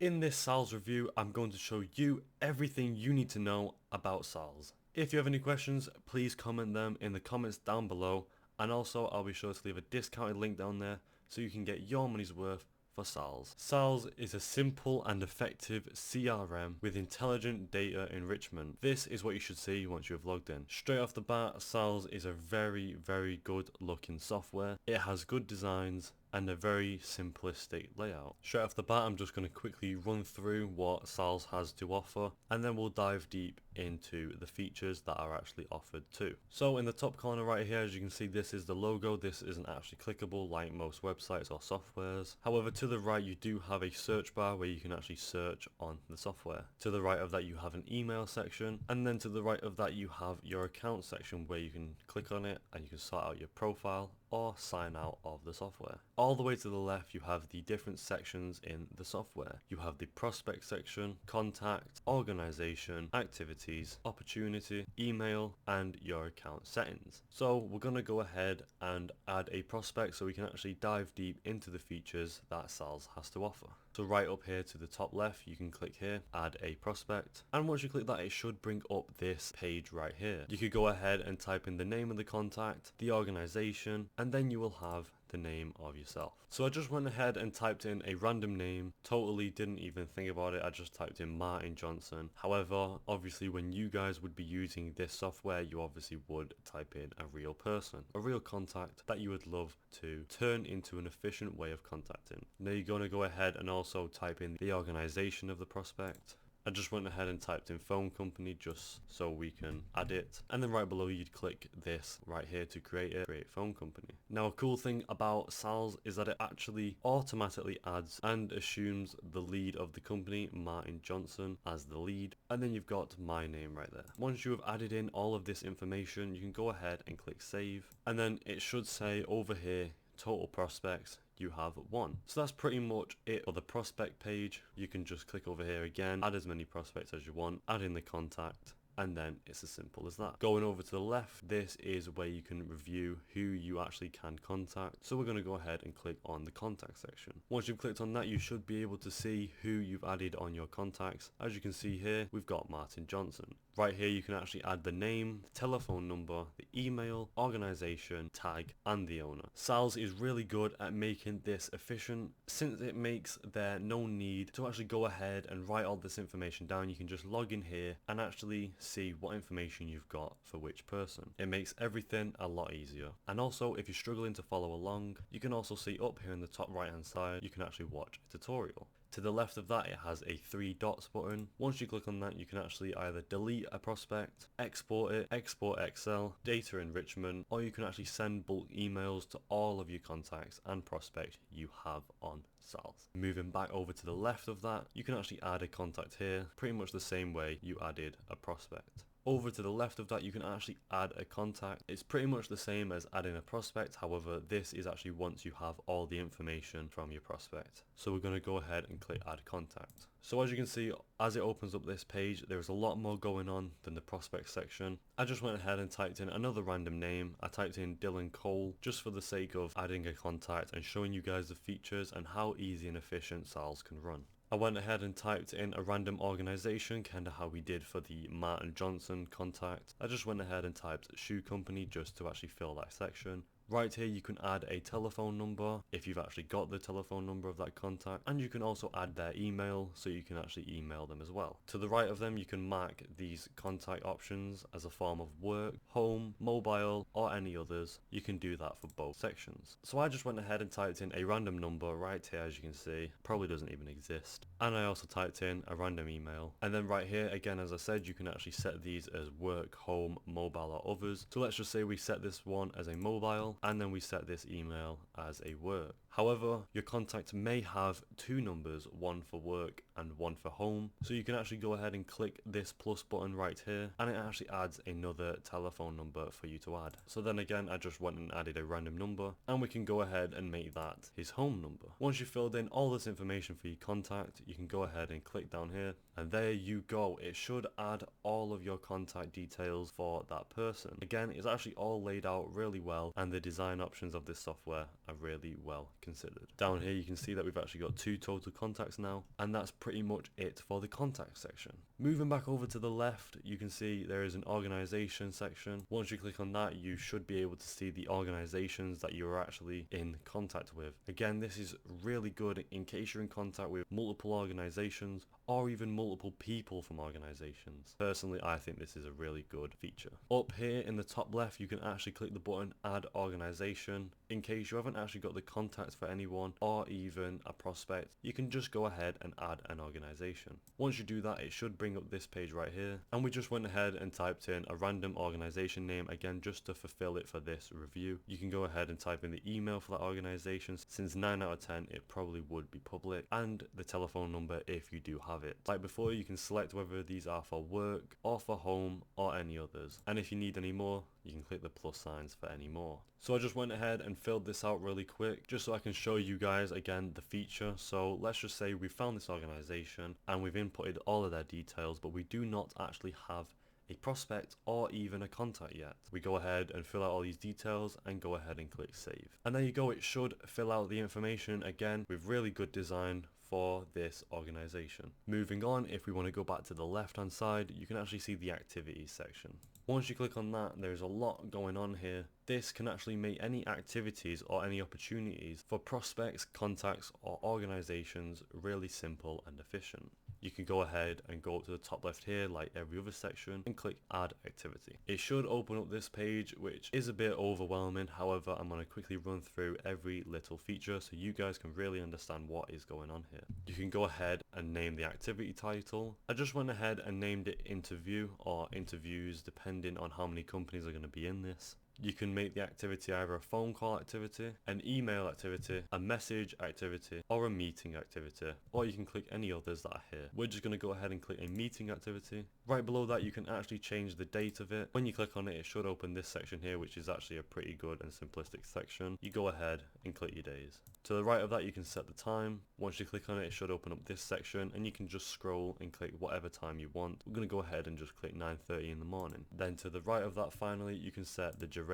In this Saalz review, I'm going to show you everything you need to know about Saalz. If you have any questions, please comment them in the comments down below, and also I'll be sure to leave a discounted link down there so you can get your money's worth for Saalz. Saalz is a simple and effective CRM with intelligent data enrichment. This is what you should see once you have logged in. Straight off the bat, Saalz is a very good looking software. It has good designs and a very simplistic layout. Straight off the bat, I'm just going to quickly run through what Saalz has to offer, and then we'll dive deep into the features that are actually offered too. So in the top corner right here, as you can see, this is the logo. This isn't actually clickable like most websites or softwares. However, to the right you do have a search bar where you can actually search on the software. To the right of that you have an email section, and then to the right of that you have your account section where you can click on it and you can sort out your profile or sign out of the software. All the way to the left you have the different sections in the software. You have the prospect section, contact, organization, activities, opportunity, email, and your account settings. So we're going to go ahead and add a prospect so we can actually dive deep into the features that Saalz has to offer. So right up here to the top left you can click here, add a prospect, and once you click that it should bring up this page right here. You could go ahead and type in the name of the contact, the organization, and then you will have the name of yourself. So I just went ahead and typed in a random name, totally didn't even think about it. I just typed in Martin Johnson. However, obviously when you guys would be using this software, you obviously would type in a real person, a real contact that you would love to turn into an efficient way of contacting. Now you're going to go ahead and also type in the organization of the prospect. I just went ahead and typed in phone company just so we can add it, and then right below you'd click this right here to create phone company. Now a cool thing about Saalz is that it actually automatically adds and assumes the lead of the company, Martin Johnson, as the lead, and then you've got my name right there. Once you have added in all of this information, you can go ahead and click save, and then it should say over here total prospects you have 1. So that's pretty much it for the prospect page. You can just click over here again, add as many prospects as you want, add in the contact, and then it's as simple as that. Going over to the left, this is where you can review who you actually can contact. So we're going to go ahead and click on the contact section. Once you've clicked on that, you should be able to see who you've added on your contacts. As you can see here, we've got Martin Johnson. Right here you can actually add the name, the telephone number, the email, organization, tag, and the owner. Saalz is really good at making this efficient. Since it makes there no need to actually go ahead and write all this information down, you can just log in here and actually see what information you've got for which person. It makes everything a lot easier. And also, if you're struggling to follow along, you can also see up here in the top right hand side, you can actually watch a tutorial. To the left of that it has a 3 dots button. Once you click on that you can actually either delete a prospect, export it, export Excel, data enrichment, or you can actually send bulk emails to all of your contacts and prospects you have on Saalz. Moving back over to the left of that, you can actually add a contact here, pretty much the same way you added a prospect. Over to the left of that you can actually add a contact. It's pretty much the same as adding a prospect, however this is actually once you have all the information from your prospect. So we're going to go ahead and click add contact. So as you can see, as it opens up this page, there's a lot more going on than the prospect section. I just went ahead and typed in another random name. I typed in Dylan Cole just for the sake of adding a contact and showing you guys the features and how easy and efficient Saalz can run. I went ahead and typed in a random organization, kind of how we did for the Martin Johnson contact. I just went ahead and typed shoe company just to actually fill that section. Right here you can add a telephone number if you've actually got the telephone number of that contact, and you can also add their email so you can actually email them as well. To the right of them you can mark these contact options as a form of work, home, mobile, or any others. You can do that for both sections. So I just went ahead and typed in a random number right here, as you can see, probably doesn't even exist, and I also typed in a random email. And then right here again, as I said, you can actually set these as work, home, mobile, or others. So let's just say we set this one as a mobile, and then we set this email as a work. However, your contact may have 2 numbers, one for work and one for home. So you can actually go ahead and click this plus button right here, and it actually adds another telephone number for you to add. So then again, I just went and added a random number, and we can go ahead and make that his home number. Once you've filled in all this information for your contact, you can go ahead and click down here, and there you go. It should add all of your contact details for that person. Again, it's actually all laid out really well, and the design options of this software are really well considered. Down here you can see that we've actually got 2 total contacts now, and that's pretty much it for the contact section. Moving back over to the left, you can see there is an organization section. Once you click on that, you should be able to see the organizations that you're actually in contact with. Again, this is really good in case you're in contact with multiple organizations or even multiple people from organizations. Personally, I think this is a really good feature. Up here in the top left, you can actually click the button add organization. In case you haven't actually got the contacts for anyone or even a prospect, you can just go ahead and add an organization. Once you do that, it should bring up this page right here, and we just went ahead and typed in a random organization name, again just to fulfill it for this review. You can go ahead and type in the email for that organization, since 9 out of 10 it probably would be public, and the telephone number if you do have it. Like before, you can select whether these are for work or for home or any others, and if you need any more, you can click the plus signs for any more. So I just went ahead and filled this out really quick just so I can show you guys again the feature. So let's just say we found this organization and we've inputted all of their details, but we do not actually have a prospect or even a contact yet. We go ahead and fill out all these details and go ahead and click save. And there you go, it should fill out the information again with really good design for this organization. Moving on, if we want to go back to the left hand side, you can actually see the activities section. Once you click on that, there's a lot going on here. This can actually make any activities or any opportunities for prospects, contacts or organizations really simple and efficient. You can go ahead and go up to the top left here like every other section and click add activity. It should open up this page, which is a bit overwhelming. However, I'm going to quickly run through every little feature so you guys can really understand what is going on here. You can go ahead and name the activity title. I just went ahead and named it interview or interviews depending on how many companies are going to be in this. You can make the activity either a phone call activity, an email activity, a message activity, or a meeting activity, or you can click any others that are here. We're just going to go ahead and click a meeting activity. Right below that, you can actually change the date of it. When you click on it, it should open this section here, which is actually a pretty good and simplistic section. You go ahead and click your days. To the right of that, you can set the time. Once you click on it, it should open up this section, and you can just scroll and click whatever time you want. We're going to go ahead and just click 9:30 in the morning. Then to the right of that, finally, you can set the duration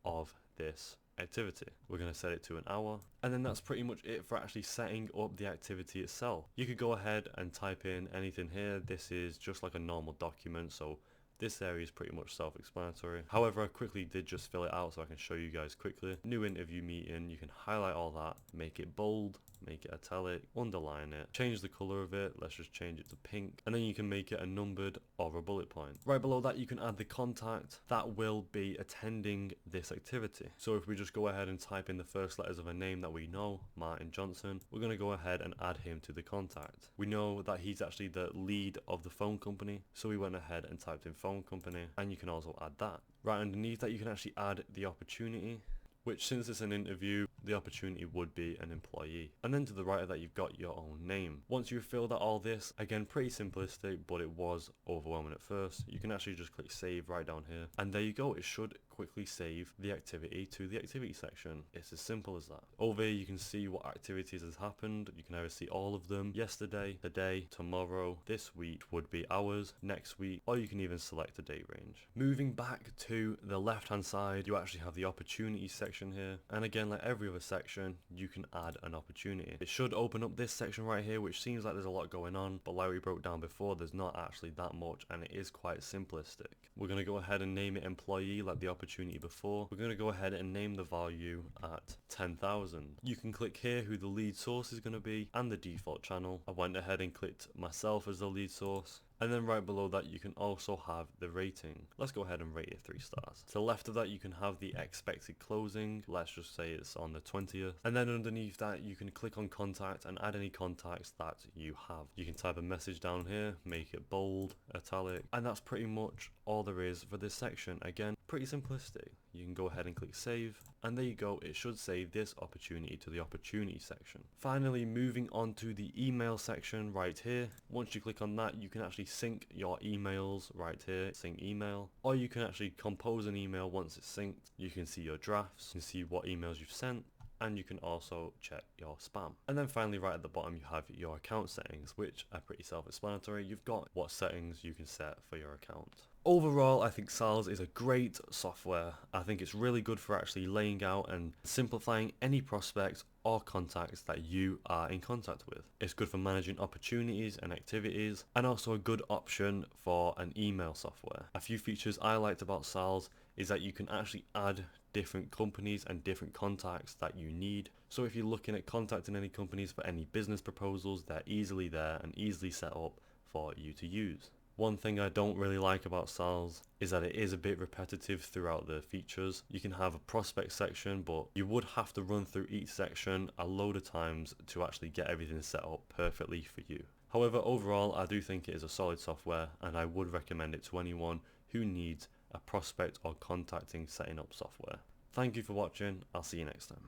of this activity. We're going to set it to an hour, and then that's pretty much it for actually setting up the activity itself. You could go ahead and type in anything here. This is just like a normal document, so this area is pretty much self-explanatory. However, I quickly did just fill it out so I can show you guys quickly. New interview meeting, you can highlight all that, make it bold, make it italic, underline it, change the color of it, let's just change it to pink, and then you can make it a numbered or a bullet point. Right below that, you can add the contact that will be attending this activity. So if we just go ahead and type in the first letters of a name that we know, Martin Johnson, we're going to go ahead and add him to the contact. We know that he's actually the lead of the phone company, so we went ahead and typed in phone company, and you can also add that. Right underneath that, you can actually add the opportunity, which since it's an interview, the opportunity would be an employee. And then to the right of that, you've got your own name. Once you've filled out all this, again, pretty simplistic, but it was overwhelming at first. You can actually just click save right down here. And there you go. It should quickly save the activity to the activity section. It's as simple as that. Over here, you can see what activities has happened. You can either see all of them, yesterday, today, tomorrow, this week would be hours, next week, or you can even select a date range. Moving back to the left hand side, you actually have the opportunity section here. And again, like every other section, you can add an opportunity. It should open up this section right here, which seems like there's a lot going on, but like we broke down before, there's not actually that much, and it is quite simplistic. We're going to go ahead and name it employee like the opportunity before. We're going to go ahead and name the value at 10,000. You can click here who the lead source is going to be and the default channel. I went ahead and clicked myself as the lead source. And then right below that, you can also have the rating. Let's go ahead and rate it 3 stars. To the left of that, you can have the expected closing. Let's just say it's on the 20th. And then underneath that, you can click on contact and add any contacts that you have. You can type a message down here, make it bold, italic, and that's pretty much all there is for this section. Again, pretty simplistic. You can go ahead and click save, and there you go. It should save this opportunity to the opportunity section. Finally, moving on to the email section right here. Once you click on that, you can actually sync your emails right here, sync email, or you can actually compose an email once it's synced. You can see your drafts, you can see what emails you've sent, and you can also check your spam. And then finally right at the bottom you have your account settings, which are pretty self-explanatory. You've got what settings you can set for your account. Overall, I think Saalz is a great software. I think it's really good for actually laying out and simplifying any prospects or contacts that you are in contact with. It's good for managing opportunities and activities, and also a good option for an email software. A few features I liked about Saalz is that you can actually add different companies and different contacts that you need. So if you're looking at contacting any companies for any business proposals, they're easily there and easily set up for you to use. One thing I don't really like about Saalz is that it is a bit repetitive throughout the features. You can have a prospect section, but you would have to run through each section a load of times to actually get everything set up perfectly for you. However, overall, I do think it is a solid software, and I would recommend it to anyone who needs a prospect or contacting setting up software. Thank you for watching. I'll see you next time.